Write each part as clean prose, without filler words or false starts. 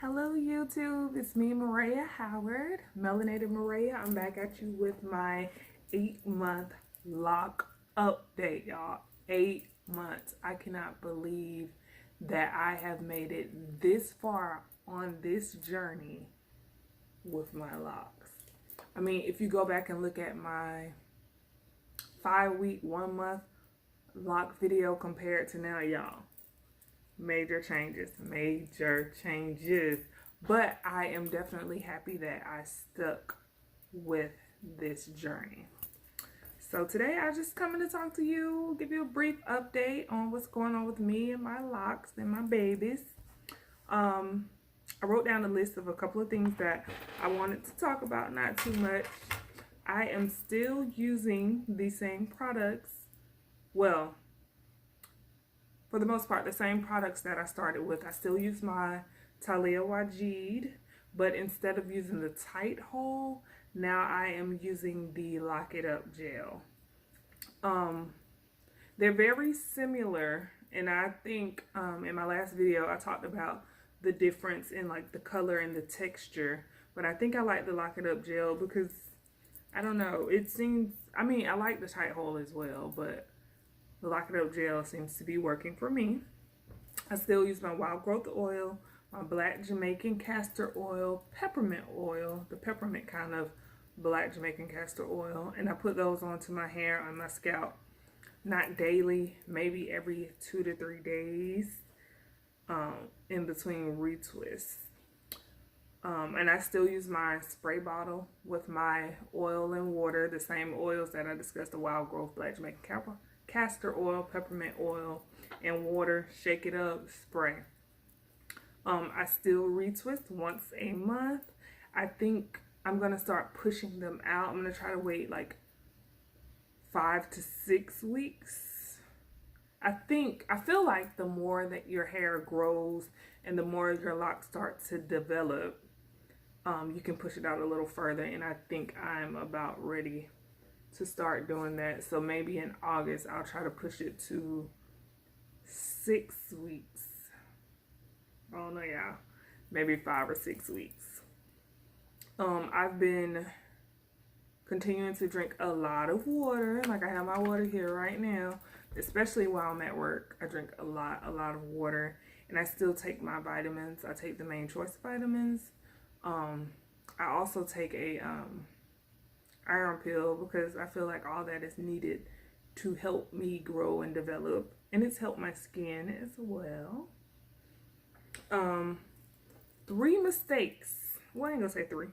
Hello YouTube, it's me Maria Howard, Melanated Maria. I'm back at you with my 8-month loc update, y'all. 8 months. I cannot believe that I have made it this far on this journey with my locks. I mean, if you go back and look at my 5-week, 1-month loc video compared to now, y'all, major changes. But I am definitely happy that I stuck with this journey. So today I just coming to talk to you, give you a brief update on what's going on with me and my locks and my babies. I wrote down a list of a couple of things that I wanted to talk about, not too much. I am still using the same products. Well, for the most part, the same products that I started with. I still use my Taliah Waajid, but instead of using the tight hole, now I am using the Lock It Up gel. They're very similar, and I think in my last video I talked about the difference in like the color and the texture, but I think I like the Lock It Up gel because I don't know, it seems, I mean, I like the tight hole as well, but the Lock It Up gel seems to be working for me. I still use my wild growth oil, my black Jamaican castor oil, peppermint oil, the peppermint kind of black Jamaican castor oil, and I put those onto my hair, on my scalp, not daily, maybe every 2 to 3 days, in between retwists. And I still use my spray bottle with my oil and water, the same oils that I discussed, the wild growth black Jamaican castor oil, peppermint oil, and water. Shake it up, spray. I still retwist once a month. I think I'm gonna start pushing them out. I'm gonna try to wait like 5 to 6 weeks. I feel like the more that your hair grows and the more your locks start to develop, you can push it out a little further, and I think I'm about ready to start doing that. So maybe in August I'll try to push it to 6 weeks. I don't know, y'all. Maybe 5 or 6 weeks. I've been continuing to drink a lot of water. Like I have my water here right now, especially while I'm at work. I drink a lot of water, and I still take my vitamins. I take the main choice vitamins. I also take a iron pill because I feel like all that is needed to help me grow and develop, and it's helped my skin as well. 3 mistakes. Well, I ain't gonna say 3.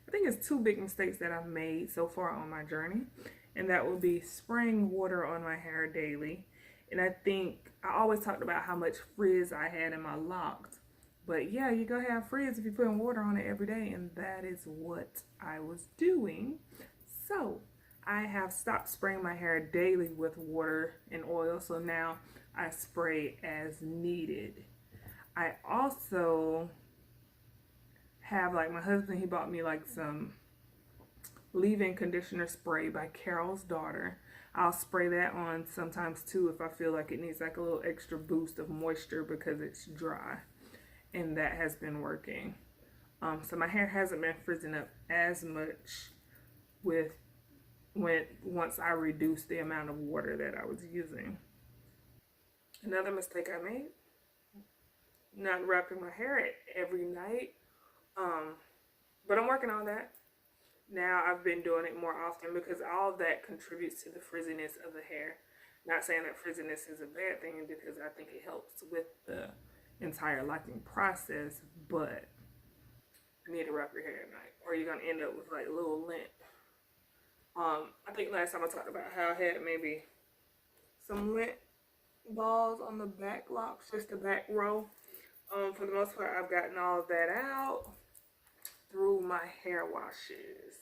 I think it's 2 big mistakes that I've made so far on my journey, and that would be spraying water on my hair daily. And I think I always talked about how much frizz I had in my locks, but yeah, you're gonna have frizz if you're putting water on it every day, and that is what I was doing. So I have stopped spraying my hair daily with water and oil, so now I spray as needed. I also have, like, my husband, he bought me like some leave-in conditioner spray by Carol's Daughter. I'll spray that on sometimes too if I feel like it needs like a little extra boost of moisture because it's dry, and that has been working. So my hair hasn't been frizzing up as much once I reduced the amount of water that I was using. Another mistake I made, not wrapping my hair every night. But I'm working on that. Now I've been doing it more often because all of that contributes to the frizziness of the hair. Not saying that frizziness is a bad thing, because I think it helps with the entire locking process, but you need to wrap your hair at night or you're gonna end up with like a little lint. I think last time I talked about how I had maybe some lint balls on the back locks, just the back row. For the most part, I've gotten all of that out through my hair washes.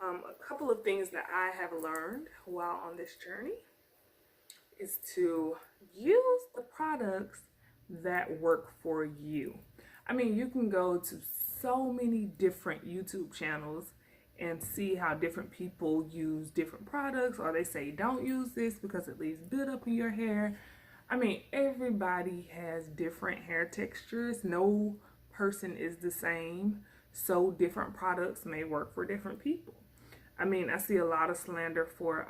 A couple of things that I have learned while on this journey is to use the products that work for you. I mean, you can go to so many different YouTube channels and see how different people use different products, or they say don't use this because it leaves buildup in your hair. I mean, everybody has different hair textures. No person is the same, so different products may work for different people. I mean, I see a lot of slander for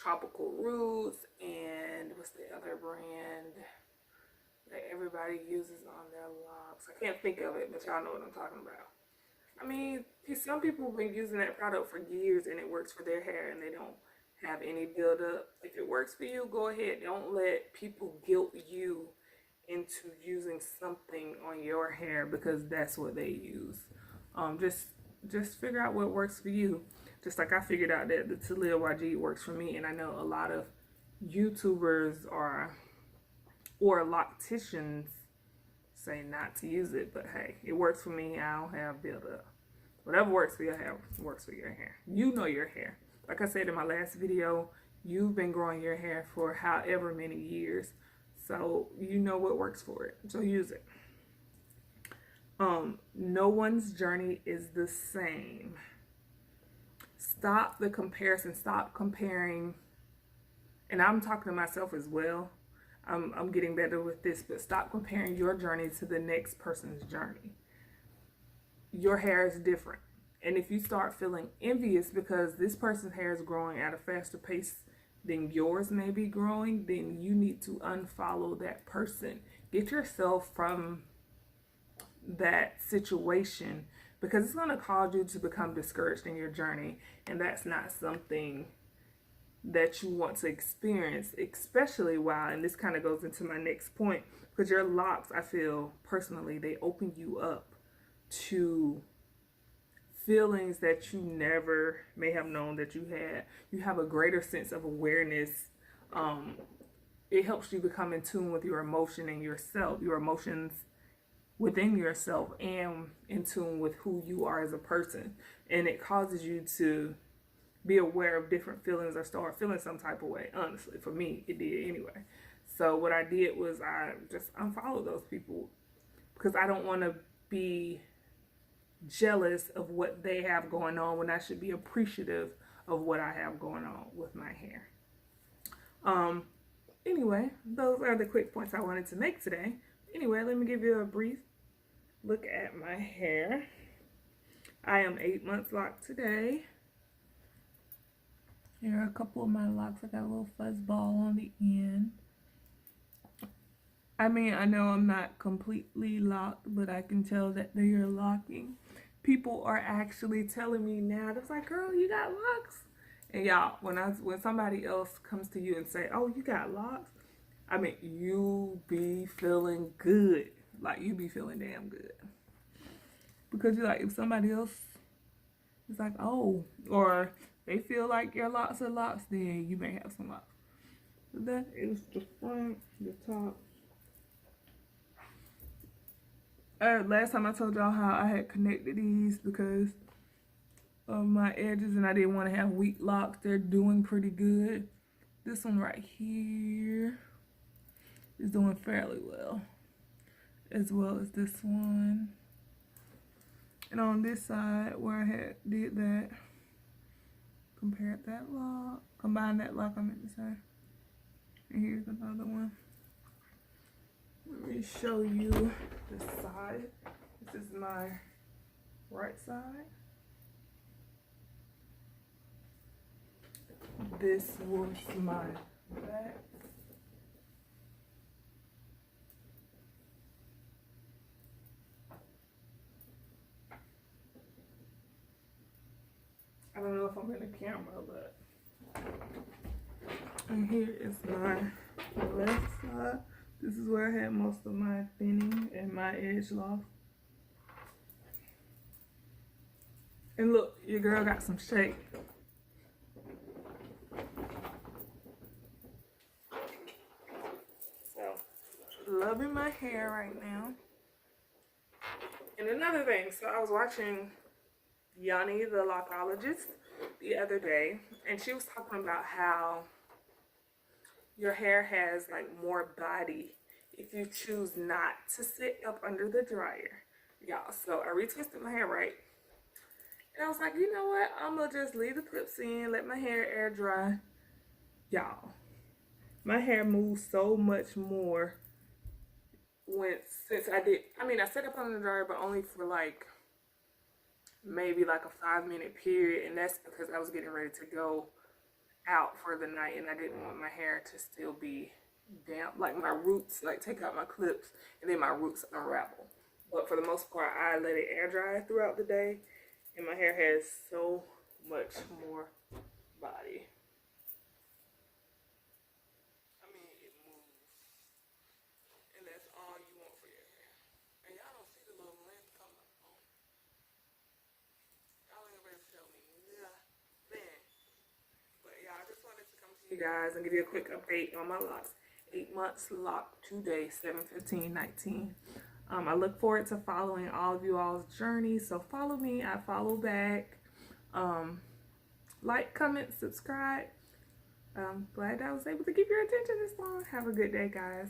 Tropical Roots and what's the other brand that everybody uses on their locks. I can't think of it, but y'all know what I'm talking about. I mean, some people have been using that product for years and it works for their hair and they don't have any buildup. If it works for you, go ahead. Don't let people guilt you into using something on your hair because that's what they use. Just figure out what works for you. Just like I figured out that the Taliah Waajid works for me, and I know a lot of YouTubers or locticians say not to use it, but hey, it works for me. I don't have buildup. Whatever works for your hair works for your hair. You know your hair. Like I said in my last video, you've been growing your hair for however many years, so you know what works for it. So use it. No one's journey is the same. Stop the comparison. Stop comparing. And I'm talking to myself as well. I'm getting better with this, but stop comparing your journey to the next person's journey. Your hair is different. And if you start feeling envious because this person's hair is growing at a faster pace than yours may be growing, then you need to unfollow that person. Get yourself from that situation because it's going to cause you to become discouraged in your journey, and that's not something that you want to experience, especially while, and this kind of goes into my next point, because your locks, I feel personally, they open you up to feelings that you never may have known that you had. You have a greater sense of awareness. It helps you become in tune with your emotion and yourself, your emotions within yourself, and in tune with who you are as a person. And it causes you to be aware of different feelings or start feeling some type of way. Honestly, for me, it did anyway. So what I did was I just unfollowed those people because I don't want to be jealous of what they have going on when I should be appreciative of what I have going on with my hair. Anyway, those are the quick points I wanted to make today. Anyway, let me give you a brief look at my hair. I am 8 months locked today. Here are a couple of my locks. I got a little fuzz ball on the end. I mean, I know I'm not completely locked, but I can tell that they are locking. People are actually telling me now, they're like, girl, you got locks? And y'all, when somebody else comes to you and say, oh, you got locks, I mean, you be feeling good. Like, you be feeling damn good. Because you're like, if somebody else is like, oh, or they feel like your locks are locks, then you may have some locks. So that is the front, the top. Last time I told y'all how I had connected these because of my edges and I didn't want to have weak locks. They're doing pretty good. This one right here is doing fairly well, as well as this one. And on this side where I had did that, compared that lock, combined that lock, I meant to say. And here's another one. Let me show you the side. This is my right side. This was my back. I don't know if I'm in the camera, but and here is my left side. This is where I had most of my thinning and my edge loss. And look, your girl got some shape. So, loving my hair right now. And another thing, so I was watching Yanni, the lochologist, the other day, and she was talking about how your hair has like more body if you choose not to sit up under the dryer. Y'all, so I retwisted my hair right. And I was like, you know what? I'm gonna just leave the clips in, let my hair air dry. Y'all, my hair moves so much more since I did, I mean, I set up on the dryer, but only for like maybe like a 5-minute period, and that's because I was getting ready to go out for the night, and I didn't want my hair to still be damp, like my roots, like take out my clips, and then my roots unravel. But for the most part, I let it air dry throughout the day, and my hair has so much more body. I mean, it moves, and that's all you want for your hair. And y'all don't see the little length coming up on. Y'all ain't gonna tell me nothing. But yeah, I just wanted to come to you guys and give you a quick update on my locks. 8 months locked today, 7/15/19. I look forward to following all of you all's journey. So follow me, I follow back. Like, comment, subscribe. Glad I was able to keep your attention this long. Have a good day, guys.